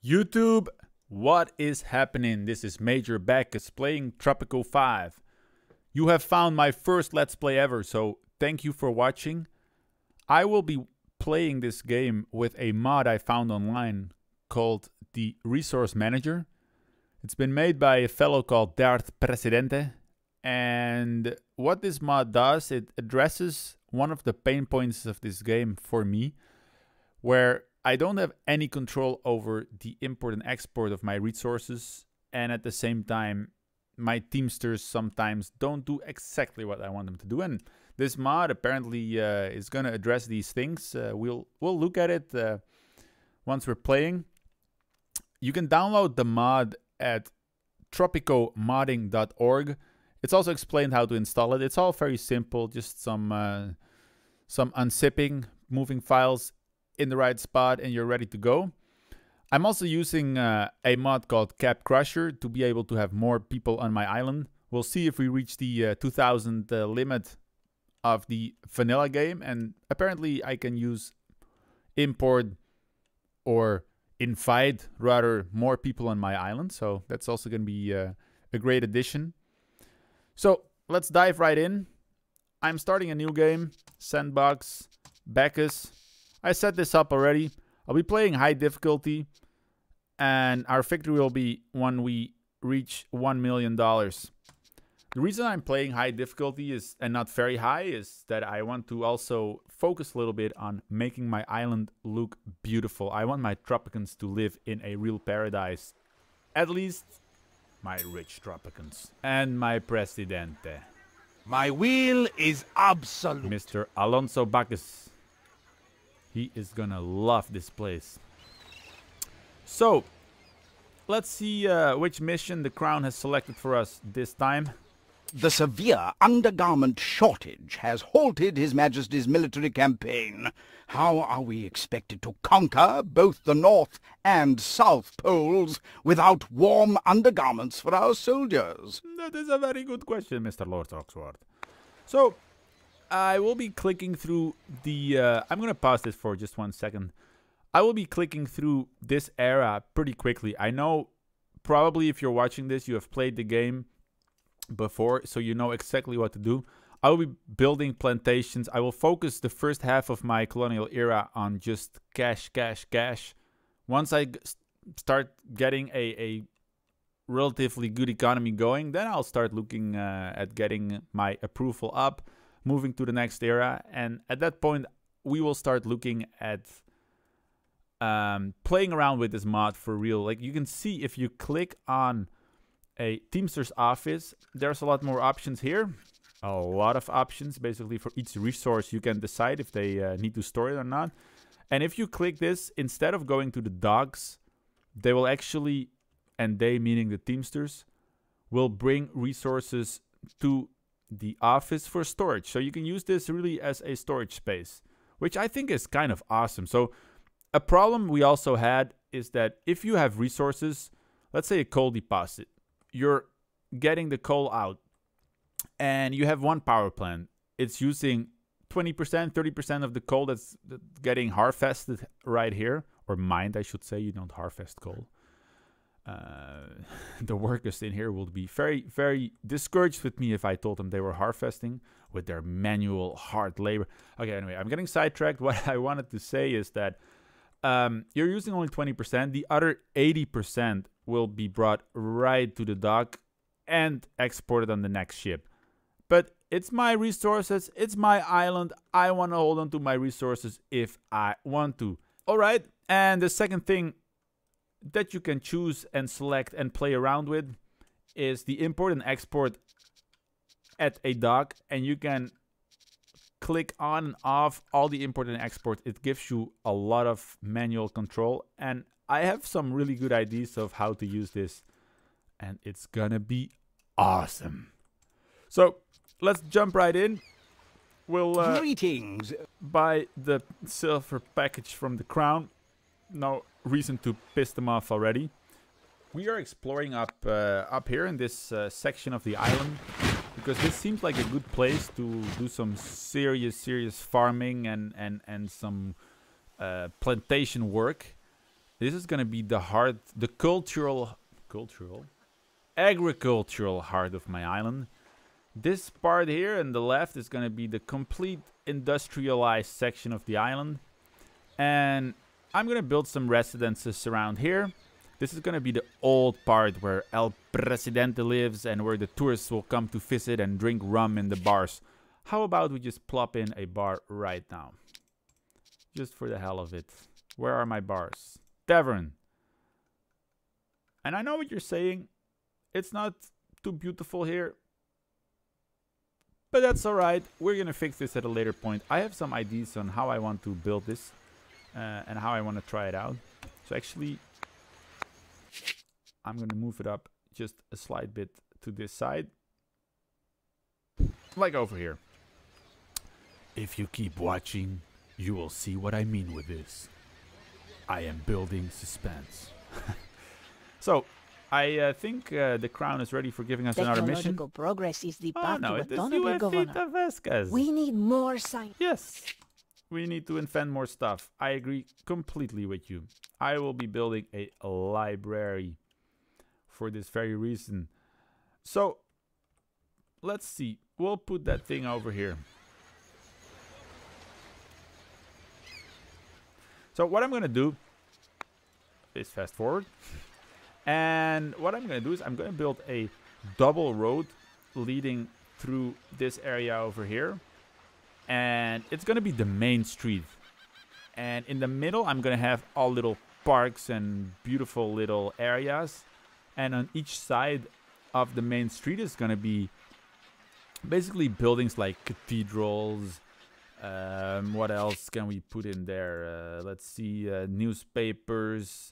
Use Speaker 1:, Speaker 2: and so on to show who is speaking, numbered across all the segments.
Speaker 1: YouTube, what is happening? This is Major Bacchus playing Tropico 5. You have found my first Let's Play ever, so thank you for watching. I will be playing this game with a mod I found online called the ResourceManager. It's been made by a fellow called DarthPresidente. And what this mod does, it addresses one of the pain points of this game for me, where I don't have any control over the import and export of my resources, and at the same time my teamsters sometimes don't do exactly what I want them to do. And this mod apparently is going to address these things. We'll look at it once we're playing. You can download the mod at tropicomodding.org. It's also explained how to install it. It's all very simple, just some unzipping, moving files in the right spot, and you're ready to go. I'm also using a mod called Cap Crusher to be able to have more people on my island. We'll see if we reach the 2000 limit of the vanilla game, and apparently I can use import or invite rather more people on my island, so that's also going to be a great addition. So let's dive right in. I'm starting a new game, Sandbox, Bacchus. I set this up already. I'll be playing high difficulty, and our victory will be when we reach $1 million. The reason I'm playing high difficulty is, and not very high, is that I want to also focus a little bit on making my island look beautiful. I want my Tropicans to live in a real paradise. At least my rich Tropicans. And my Presidente.
Speaker 2: My will is absolute.
Speaker 1: Mr. Alonso Bacchus. He is gonna love this place. So, let's see which mission the Crown has selected for us this time.
Speaker 2: The severe undergarment shortage has halted His Majesty's military campaign. How are we expected to conquer both the North and South Poles without warm undergarments for our soldiers?
Speaker 1: That is a very good question, Mr. Lord Oxford. So, I will be clicking through the... I'm going to pause this for just 1 second. I will be clicking through this era pretty quickly. I know probably if you're watching this, you have played the game before, so you know exactly what to do. I will be building plantations. I will focus the first half of my colonial era on just cash, cash, cash. Once I start getting a relatively good economy going, then I'll start looking at getting my approval up, moving to the next era, and at that point we will start looking at playing around with this mod for real. Like, you can see if you click on a Teamster's office, there's a lot more options here. A lot of options. Basically, for each resource you can decide if they need to store it or not. And if you click this, instead of going to the docks, they will actually, and they meaning the Teamsters, will bring resources to the office for storage. So you can use this really as a storage space, which I think is kind of awesome. So a problem we also had is that if you have resources, let's say a coal deposit, you're getting the coal out and you have one power plant. It's using 20%, 30% of the coal that's getting harvested right here, or mined, I should say. You don't harvest coal. The workers in here will be very, very discouraged with me if I told them they were harvesting with their manual hard labor. Okay, anyway, I'm getting sidetracked. What I wanted to say is that you're using only 20%. The other 80% will be brought right to the dock and exported on the next ship. But it's my resources, it's my island. I want to hold on to my resources if I want to. All right, and the second thing that you can choose and select and play around with is the import and export at a dock, and you can click on and off all the import and export. It gives you a lot of manual control, and I have some really good ideas of how to use this, and it's gonna be awesome. So let's jump right in. We'll
Speaker 2: Greetings.
Speaker 1: buy the silver package from the Crown. No reason to piss them off already. We are exploring up here in this section of the island, because this seems like a good place to do some serious farming and some plantation work. This is gonna be the heart, the agricultural heart of my island. This part here on the left is gonna be the complete industrialized section of the island. And I'm gonna build some residences around here. This is gonna be the old part where El Presidente lives and where the tourists will come to visit and drink rum in the bars. How about we just plop in a bar right now? Just for the hell of it. Where are my bars? Tavern. And I know what you're saying. It's not too beautiful here. But that's alright. We're gonna fix this at a later point. I have some ideas on how I want to build this. And how I want to try it out. So actually, I'm going to move it up just a slight bit to this side. Like over here. If you keep watching, you will see what I mean with this. I am building suspense. So, I think the crown is ready for giving us another mission.
Speaker 3: Technological progress is the path
Speaker 1: no,
Speaker 3: to
Speaker 1: it is
Speaker 3: autonomy, Governor.
Speaker 1: Vasquez.
Speaker 3: We need more science.
Speaker 1: Yes. We need to invent more stuff. I agree completely with you. I will be building a library for this very reason. So, let's see. We'll put that thing over here. So, what I'm going to do is fast forward. And what I'm going to do is I'm going to build a double road leading through this area over here. And it's going to be the main street. And in the middle, I'm going to have all little parks and beautiful little areas. And on each side of the main street is going to be basically buildings like cathedrals. What else can we put in there? Let's see, newspapers,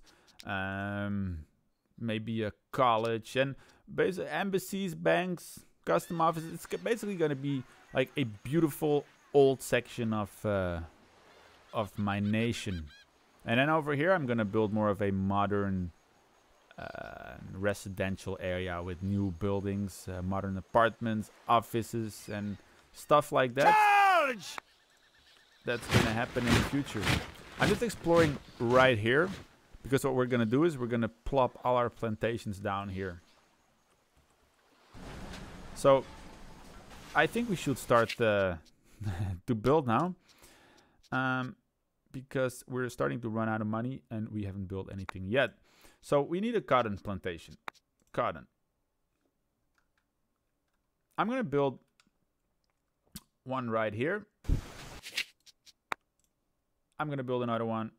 Speaker 1: maybe a college, and basically embassies, banks, custom offices. It's basically going to be like a beautiful old section of my nation. And then over here I'm gonna build more of a modern residential area with new buildings, modern apartments, offices, and stuff like that. Charge! That's gonna happen in the future. I'm just exploring right here because what we're gonna do is we're gonna plop all our plantations down here. So I think we should start to build now, because we're starting to run out of money and we haven't built anything yet. So we need a cotton plantation. Cotton. I'm gonna build one right here. I'm gonna build another one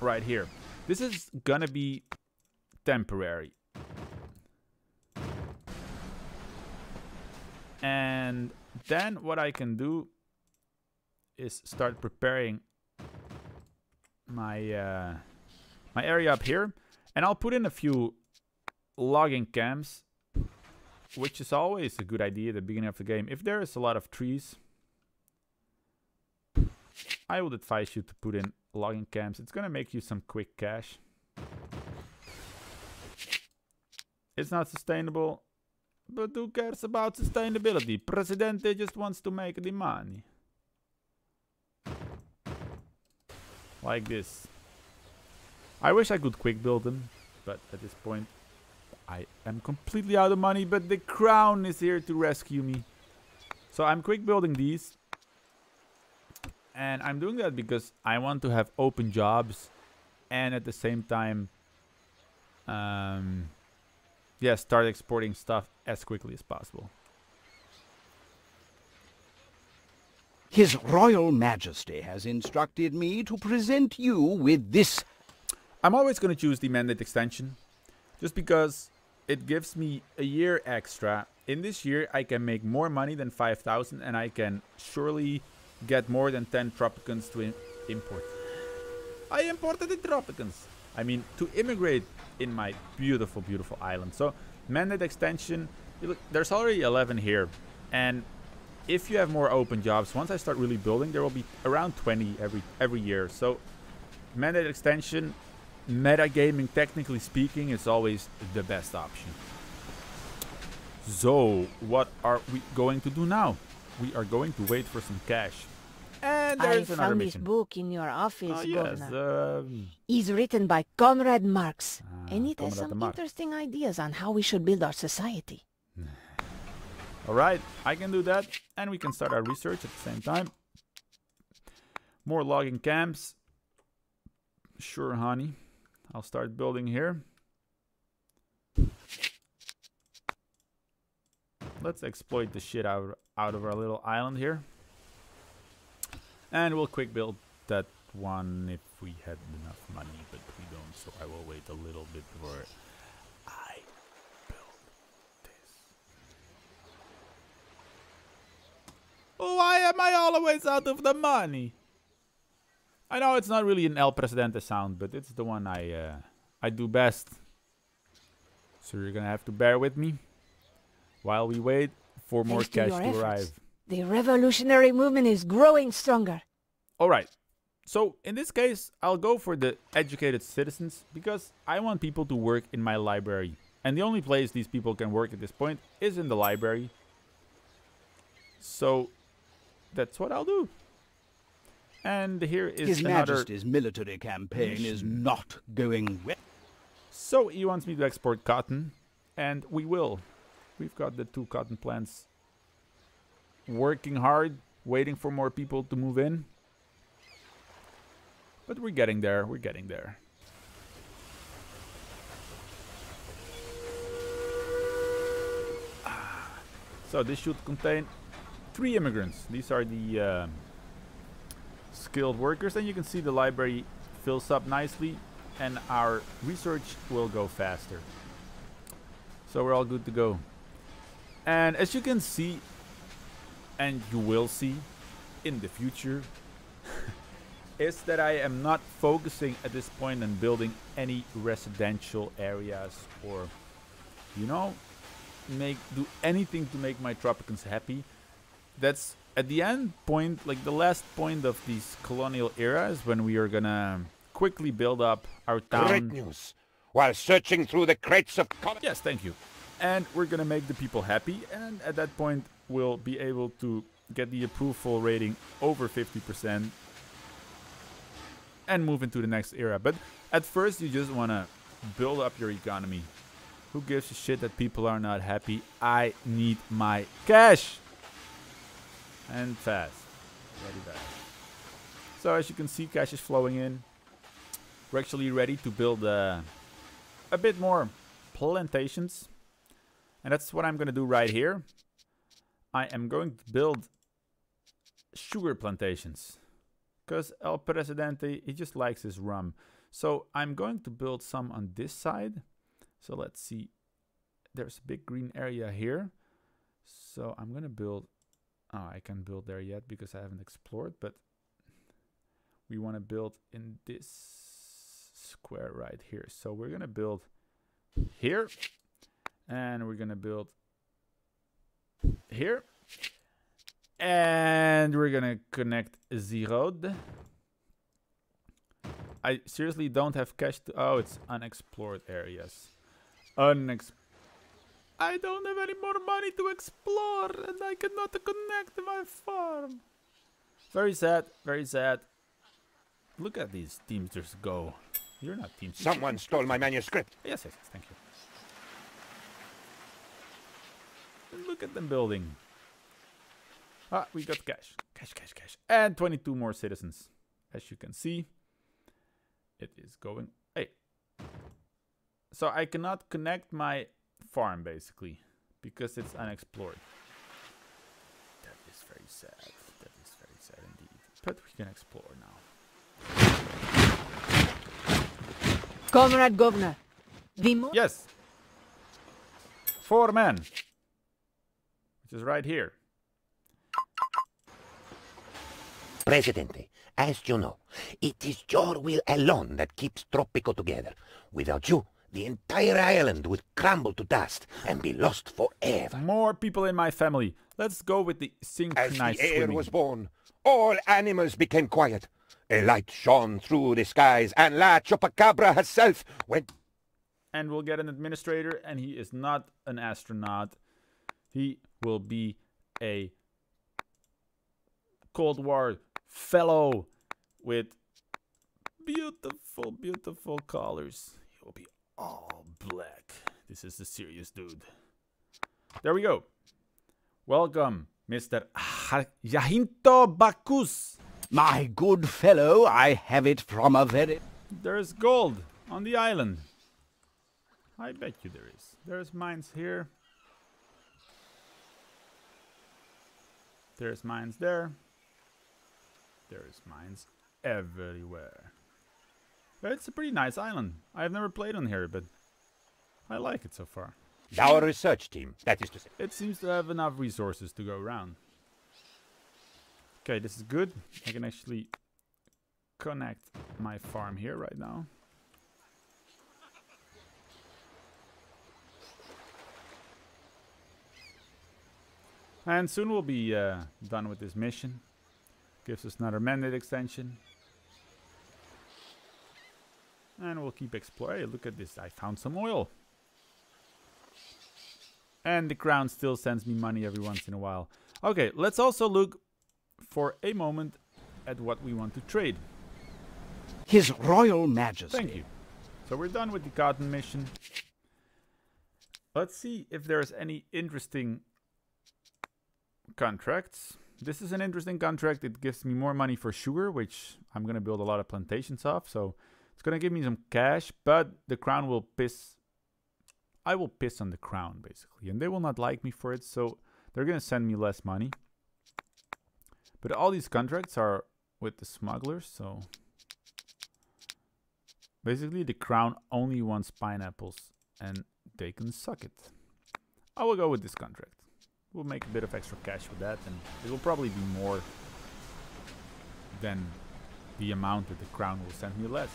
Speaker 1: right here. This is gonna be temporary. And then what I can do is start preparing my my area up here, and I'll put in a few logging camps, which is always a good idea at the beginning of the game. If there is a lot of trees, I would advise you to put in logging camps. It's gonna make you some quick cash. It's not sustainable. But who cares about sustainability? Presidente just wants to make the money. Like this. I wish I could quick build them, but at this point I am completely out of money, but the crown is here to rescue me. So I'm quick building these. And I'm doing that because I want to have open jobs and at the same time yeah, start exporting stuff as quickly as possible.
Speaker 2: His Royal Majesty has instructed me to present you with this.
Speaker 1: I'm always going to choose the mandate extension, just because it gives me a year extra. In this year, I can make more money than 5,000, and I can surely get more than 10 Tropicans to import. I imported the Tropicans. I mean, to immigrate in my beautiful, beautiful island. So, mandate extension, look, there's already 11 here. And if you have more open jobs, once I start really building, there will be around 20 every year. So, mandate extension, metagaming, technically speaking, is always the best option. So, what are we going to do now? We are going to wait for some cash. And
Speaker 3: I
Speaker 1: there's another
Speaker 3: found this
Speaker 1: mission.
Speaker 3: book in your office,
Speaker 1: Oh, yes.
Speaker 3: Governor. It's written by Comrade Marx, and it has
Speaker 1: Comrade
Speaker 3: some
Speaker 1: Marx.
Speaker 3: interesting ideas on how we should build our society.
Speaker 1: Alright, I can do that. And we can start our research at the same time. More logging camps. Sure, honey. I'll start building here. Let's exploit the shit out of our little island here. And we'll quick build that one if we had enough money, but we don't, so I will wait a little bit before I build this. Why am I always out of the money? I know it's not really an El Presidente sound, but it's the one I do best. So you're gonna have to bear with me while we wait for more
Speaker 3: Thanks to
Speaker 1: cash
Speaker 3: your
Speaker 1: to
Speaker 3: efforts,
Speaker 1: arrive.
Speaker 3: the revolutionary movement is growing stronger.
Speaker 1: Alright, so in this case, I'll go for the educated citizens because I want people to work in my library. And the only place these people can work at this point is in the library. So that's what I'll do. And here is
Speaker 2: His
Speaker 1: another
Speaker 2: Majesty's military campaign is not going well.
Speaker 1: So he wants me to export cotton, and we will. We've got the 2 cotton plants working hard, waiting for more people to move in. But we're getting there, we're getting there. So this should contain 3 immigrants. These are the skilled workers, and you can see the library fills up nicely and our research will go faster. So we're all good to go. And as you can see, and you will see in the future, is that I am not focusing at this point on building any residential areas or, you know, do anything to make my Tropicans happy. That's at the end point, like the last point of these colonial eras, when we are gonna quickly build up our town.
Speaker 4: Great news. While searching through the crates of...
Speaker 1: Yes, thank you. And we're gonna make the people happy, and at that point we'll be able to get the approval rating over 50% and move into the next era. But at first you just wanna build up your economy. Who gives a shit that people are not happy? I need my cash! And fast. Very fast. So as you can see, cash is flowing in. We're actually ready to build a bit more plantations. And that's what I'm going to do right here. I am going to build sugar plantations. Because El Presidente, he just likes his rum. So I'm going to build some on this side. So let's see. There's a big green area here. So I'm going to build... Oh, I can't build there yet because I haven't explored. But we want to build in this square right here. So we're going to build here. And we're going to build here. And we're going to connect the road. I seriously don't have cash to... Oh, it's unexplored areas. I don't have any more money to explore, and I cannot connect my farm. Very sad, very sad. Look at these teamsters go. You're not teamsters.
Speaker 4: Someone stole my manuscript.
Speaker 1: Yes, yes, yes, thank you. And look at them building. Ah, we got cash. Cash, cash, cash. And 22 more citizens. As you can see, it is going... Hey. So I cannot connect my farm, basically, because it's unexplored. That is very sad. That is very sad indeed. But we can explore now.
Speaker 3: Comrade Governor, the
Speaker 1: Yes. 4 men. Which is right here.
Speaker 5: Presidente, as you know, it is your will alone that keeps Tropico together. Without you, the entire island would crumble to dust and be lost forever.
Speaker 1: More people in my family. Let's go with the
Speaker 4: As
Speaker 1: synchronized
Speaker 4: the air
Speaker 1: swimming.
Speaker 4: was born, all animals became quiet. A light shone through the skies, and La Chupacabra herself went...
Speaker 1: And we'll get an administrator, and he is not an astronaut. He will be a Cold War fellow with beautiful, beautiful colors. He will be all black. This is the serious dude. There we go. Welcome, Mr. Jacinto Bacchus.
Speaker 2: My good fellow, I have it from a very...
Speaker 1: There's gold on the island. I bet you there is. There's mines here. There's mines there. There's mines everywhere. But it's a pretty nice island. I've never played on here, but I like it so far.
Speaker 4: Our research team, that is to say.
Speaker 1: It seems to have enough resources to go around. Okay, this is good. I can actually connect my farm here right now. And soon we'll be done with this mission. Gives us another mandate extension. And we'll keep exploring. Hey, look at this. I found some oil. And the crown still sends me money every once in a while. Okay, let's also look for a moment at what we want to trade.
Speaker 2: His Royal Majesty.
Speaker 1: Thank you. So we're done with the cotton mission. Let's see if there's any interesting contracts. This is an interesting contract. It gives me more money for sugar, which I'm going to build a lot of plantations off. So it's going to give me some cash, but the crown will piss. I will piss on the crown, basically. And they will not like me for it, so they're going to send me less money. But all these contracts are with the smugglers, so... Basically, the crown only wants pineapples, and they can suck it. I will go with this contract. We'll make a bit of extra cash with that, and it will probably be more than the amount that the crown will send me less.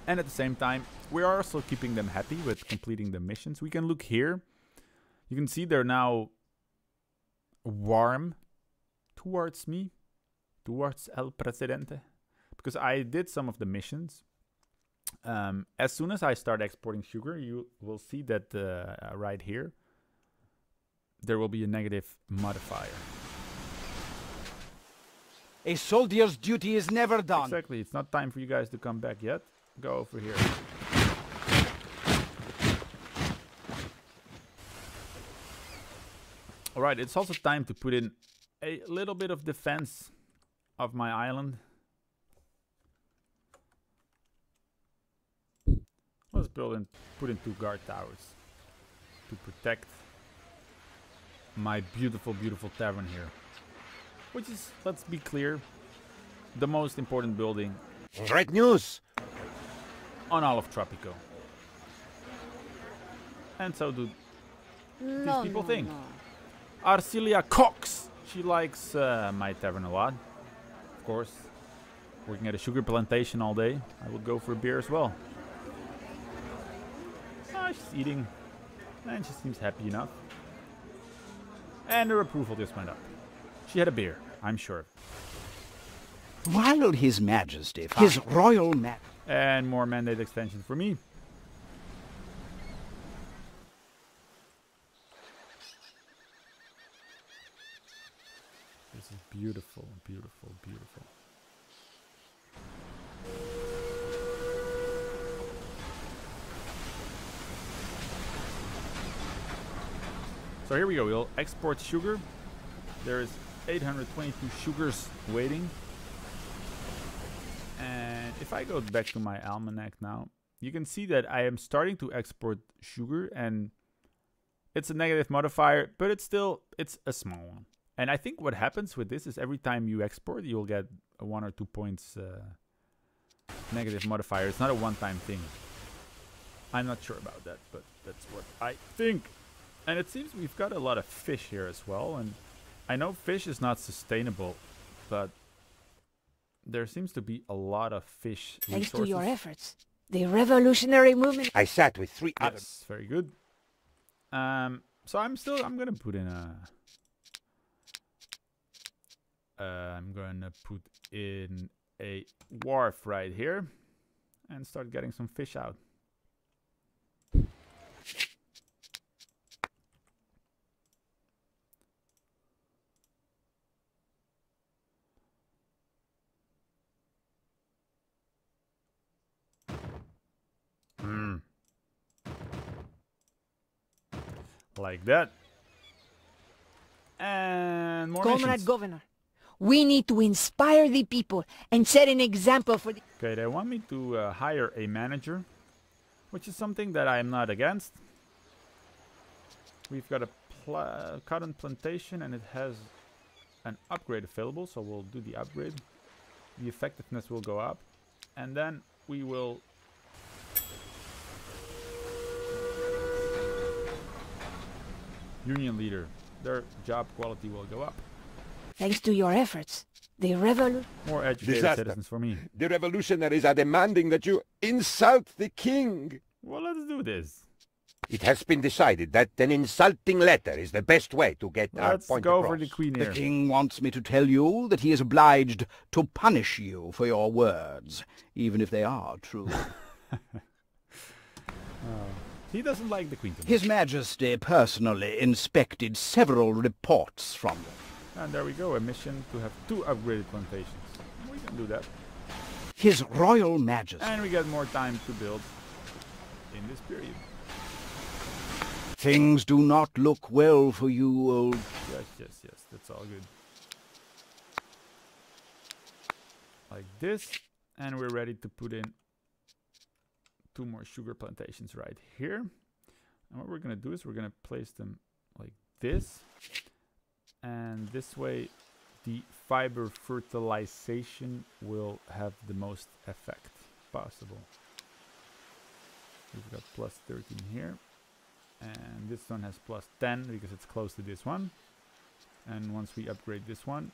Speaker 1: And at the same time, we are also keeping them happy with completing the missions. We can look here. You can see they're now warm towards me, towards El Presidente, because I did some of the missions. As soon as I start exporting sugar, you will see that right here, there will be a negative modifier.
Speaker 2: A soldier's duty is never done.
Speaker 1: Exactly. It's not time for you guys to come back yet. Go over here. Alright, it's also time to put in a little bit of defense of my island. Let's put in 2 guard towers to protect my beautiful, beautiful tavern here. Which is, let's be clear, the most important building
Speaker 4: Great news!
Speaker 1: on all of Tropico. And so do these people think. Arcelia Cox! She likes my tavern a lot. Of course, working at a sugar plantation all day, I would go for a beer as well. She's eating, and she seems happy enough. And her approval just went up. She had a beer, I'm sure.
Speaker 2: While His Majesty, His Royal Majesty...
Speaker 1: And more mandate extension for me. This is beautiful, beautiful, beautiful. So here we go, we'll export sugar. There is 822 sugars waiting. And if I go back to my almanac now, you can see that I am starting to export sugar, and it's a negative modifier, but it's a small one. And I think what happens with this is every time you export, you'll get a 1 or 2 points negative modifier. It's not a one-time thing. I'm not sure about that, but that's what I think. And it seems we've got a lot of fish here as well. And I know fish is not sustainable, but there seems to be a lot of fish
Speaker 3: Thanks
Speaker 1: resources.
Speaker 3: to your efforts, the revolutionary movement...
Speaker 4: I sat with 3 other...
Speaker 1: Yes, very good. So I'm gonna put in I'm gonna put in a wharf right here and start getting some fish out. Like that. And more
Speaker 3: Comrade
Speaker 1: missions.
Speaker 3: Governor, we need to inspire the people and set an example for the...
Speaker 1: Okay, they want me to hire a manager, which is something that I'm not against. We've got a cotton plantation and it has an upgrade available, so we'll do the upgrade. The effectiveness will go up, and then we will union leader. Their job quality will go up.
Speaker 3: Thanks to your efforts, the revolution...
Speaker 1: More educated
Speaker 4: Disaster.
Speaker 1: citizens for me.
Speaker 4: The revolutionaries are demanding that you insult the king.
Speaker 1: Well, let's do this.
Speaker 4: It has been decided that an insulting letter is the best way to get our
Speaker 1: Let's
Speaker 4: point
Speaker 1: go
Speaker 4: across.
Speaker 1: for the queen
Speaker 2: The
Speaker 1: here.
Speaker 2: king wants me to tell you that he is obliged to punish you for your words, even if they are true.
Speaker 1: He doesn't like the queen too much.
Speaker 2: His Majesty personally inspected several reports from them.
Speaker 1: And there we go, a mission to have 2 upgraded plantations. We can do that.
Speaker 2: His Royal Majesty.
Speaker 1: And we get more time to build in this period.
Speaker 2: Things do not look well for you, old...
Speaker 1: Yes, that's all good. Like this, and we're ready to put in 2 more sugar plantations right here. And what we're gonna do is we're gonna place them like this. And this way the fiber fertilization will have the most effect possible. We've got plus 13 here. And this one has plus 10 because it's close to this one. And once we upgrade this one...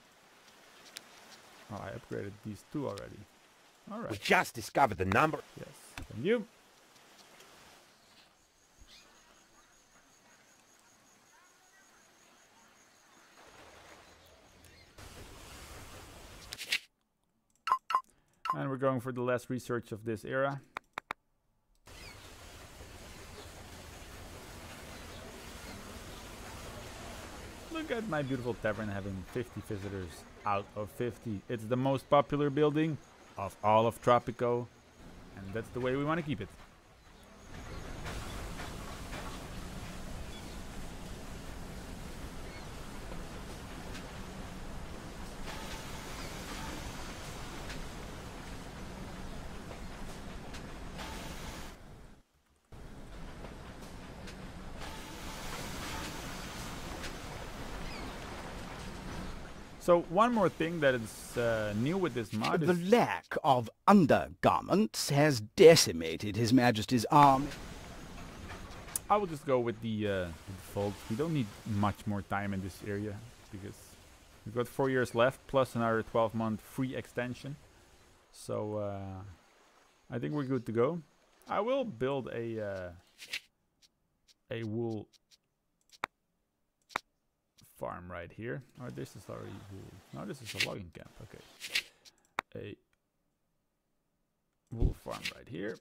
Speaker 1: Oh, I upgraded these 2 already.
Speaker 4: We
Speaker 1: Alright.
Speaker 4: just discovered the number.
Speaker 1: Yes. Thank you. And we're going for the last research of this era. Look at my beautiful tavern having 50 visitors out of 50. It's the most popular building of all of Tropico. And that's the way we want to keep it. So one more thing that is new with this mod
Speaker 2: The
Speaker 1: is
Speaker 2: lack of undergarments has decimated His Majesty's army.
Speaker 1: I will just go with the default. We don't need much more time in this area because we've got 4 years left plus another 12-month free extension. So I think we're good to go. I will build a wool farm right here. Oh, this is already wool. No, this is a logging camp. Okay. A wool farm right here.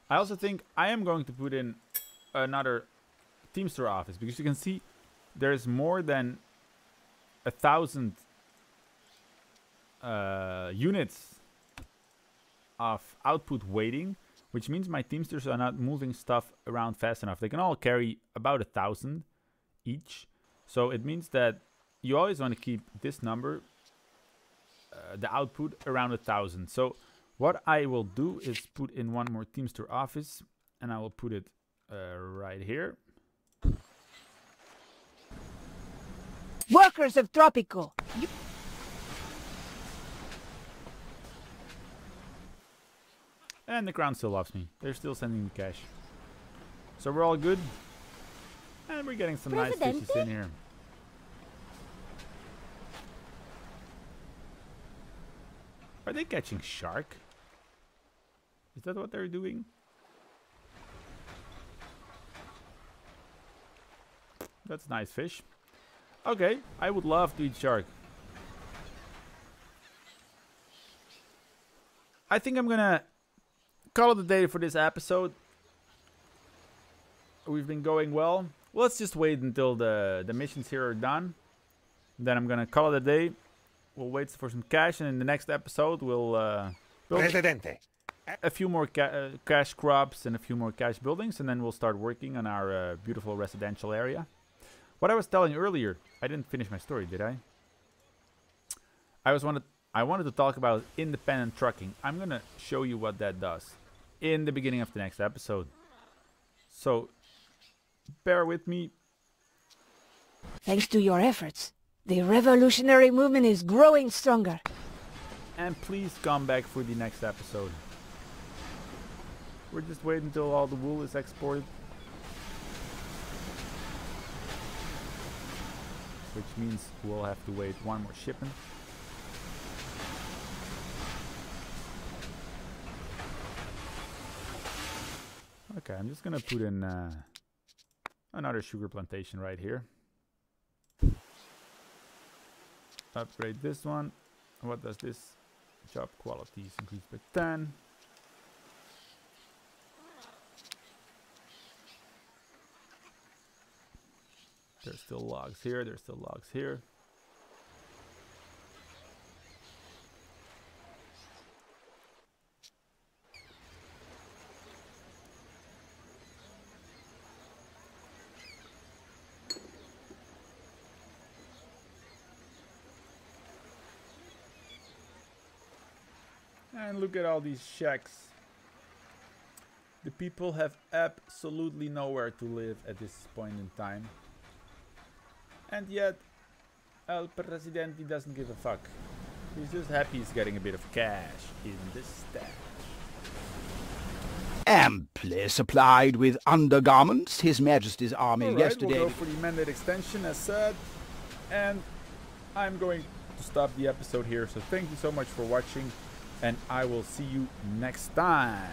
Speaker 1: I also think I am going to put in another Teamster office because you can see there's more than 1,000 units of output waiting, which means my Teamsters are not moving stuff around fast enough. They can all carry about 1,000 each. So it means that you always want to keep this number, the output, around 1,000. So what I will do is put in one more Teamster office, and I will put it right here.
Speaker 3: Workers of Tropico,
Speaker 1: And the crown still loves me. They're still sending me cash. So we're all good. And we're getting some nice fishes in here. Are they catching shark? Is that what they're doing? That's nice fish. Okay, I would love to eat shark. I think I'm gonna call it a day for this episode. We've been going well. Let's just wait until the missions here are done. Then I'm gonna call it a day. We'll wait for some cash, and in the next episode we'll build
Speaker 4: Presidente.
Speaker 1: a few more cash crops and a few more cash buildings, and then we'll start working on our beautiful residential area. What I was telling you earlier, I didn't finish my story, did I? I wanted to talk about independent trucking. I'm gonna show you what that does in the beginning of the next episode. So bear with me.
Speaker 3: Thanks to your efforts, the revolutionary movement is growing stronger.
Speaker 1: And please come back for the next episode. We're just waiting until all the wool is exported. Which means we'll have to wait one more shipment. Okay, I'm just gonna put in another sugar plantation right here. Upgrade this one. What does this? Job quality is increased by 10. There's still logs here, there's still logs here. And look at all these shacks. The people have absolutely nowhere to live at this point in time. And yet, El Presidente doesn't give a fuck. He's just happy he's getting a bit of cash in the stash.
Speaker 2: Amply supplied with undergarments, His Majesty's army
Speaker 1: Alright,
Speaker 2: yesterday...
Speaker 1: we'll go for the mandate extension as said. And I'm going to stop the episode here. So thank you so much for watching. And I will see you next time.